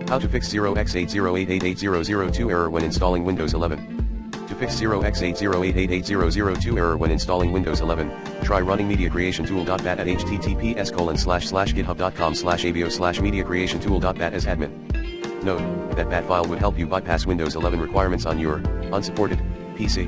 How to fix 0x80888002 error when installing Windows 11. To fix 0x80888002 error when installing Windows 11, try running MediaCreationTool.bat at https://github.com/avio/MediaCreationTool.bat as admin. Note that bat file would help you bypass Windows 11 requirements on your unsupported PC.